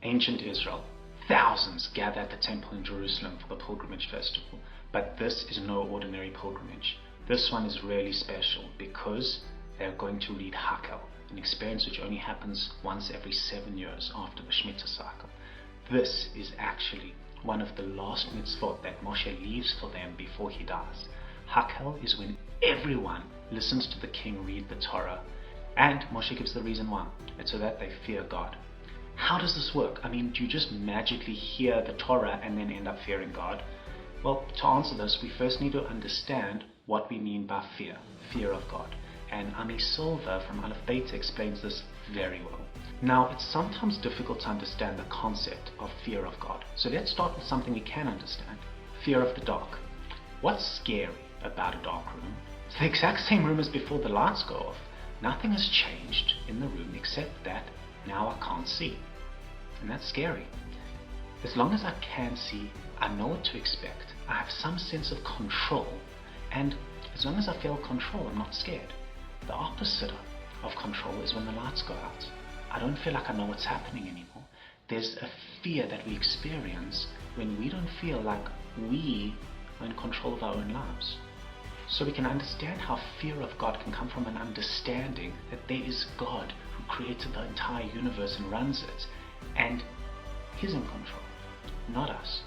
Ancient Israel, thousands gather at the temple in Jerusalem for the pilgrimage festival. But this is no ordinary pilgrimage. This one is really special because they're going to read Hakel, an experience which only happens once every 7 years after the Shemitah cycle. This is actually one of the last mitzvot that Moshe leaves for them before he dies. Hakel is when everyone listens to the king read the Torah, and Moshe gives the reason why. It's so that they fear God. How does this work? I mean, do you just magically hear the Torah and then end up fearing God? Well, to answer this, we first need to understand what we mean by fear of God. And Ami Silva from Aleph Beta explains this very well. Now, it's sometimes difficult to understand the concept of fear of God. So let's start with something we can understand. Fear of the dark. What's scary about a dark room? It's the exact same room as before the lights go off. Nothing has changed in the room except that now I can't see. And that's scary. As long as I can see, I know what to expect. I have some sense of control. And as long as I feel control, I'm not scared. The opposite of control is when the lights go out. I don't feel like I know what's happening anymore. There's a fear that we experience when we don't feel like we are in control of our own lives. So we can understand how fear of God can come from an understanding that there is God who created the entire universe and runs it, and He's in control, not us.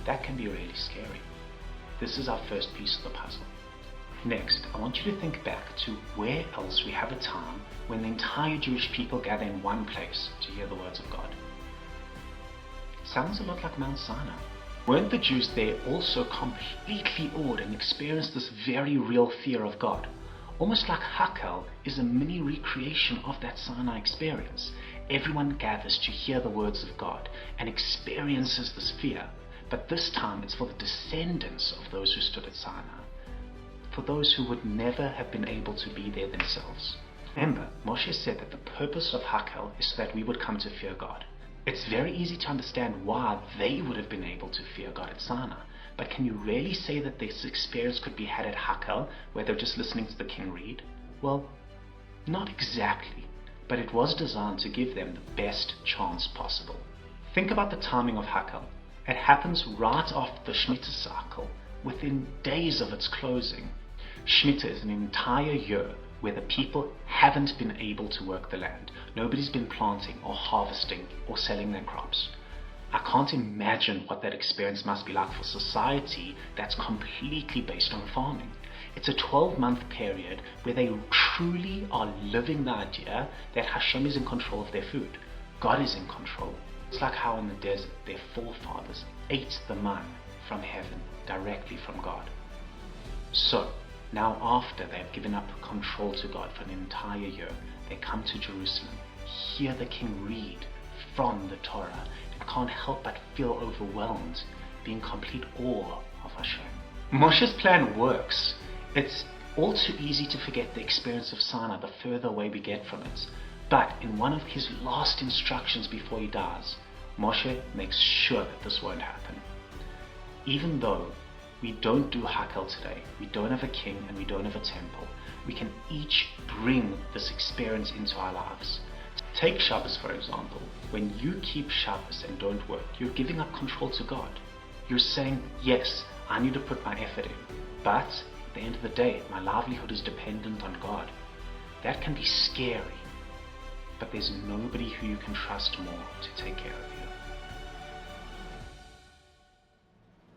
That can be really scary. This is our first piece of the puzzle. Next, I want you to think back to where else we have a time when the entire Jewish people gather in one place to hear the words of God. Sounds a lot like Mount Sinai. Weren't the Jews there also completely awed and experienced this very real fear of God? Almost like Hakel is a mini recreation of that Sinai experience. Everyone gathers to hear the words of God and experiences this fear, but this time it's for the descendants of those who stood at Sinai, for those who would never have been able to be there themselves. Remember, Moshe said that the purpose of Hakel is so that we would come to fear God. It's very easy to understand why they would have been able to fear God at Sinai, but can you really say that this experience could be had at Hakel, where they're just listening to the king read? Well, not exactly, but it was designed to give them the best chance possible. Think about the timing of Hakel. It happens right after the Shemitah cycle, within days of its closing. Shemitah is an entire year where the people haven't been able to work the land. Nobody's been planting or harvesting or selling their crops. I can't imagine what that experience must be like for society that's completely based on farming. It's a 12-month period where they truly are living the idea that Hashem is in control of their food. God is in control. It's like how in the desert their forefathers ate the manna from heaven, directly from God. So, now after they have given up control to God for an entire year, they come to Jerusalem, hear the king read from the Torah, and can't help but feel overwhelmed, be in complete awe of Hashem. Moshe's plan works. It's all too easy to forget the experience of Sinai the further away we get from it. But in one of his last instructions before he dies, Moshe makes sure that this won't happen. Even though we don't do Hakel today, we don't have a king and we don't have a temple, we can each bring this experience into our lives. Take Shabbos for example. When you keep Shabbos and don't work, you're giving up control to God. You're saying, yes, I need to put my effort in, but at the end of the day, my livelihood is dependent on God. That can be scary, but there's nobody who you can trust more to take care of you.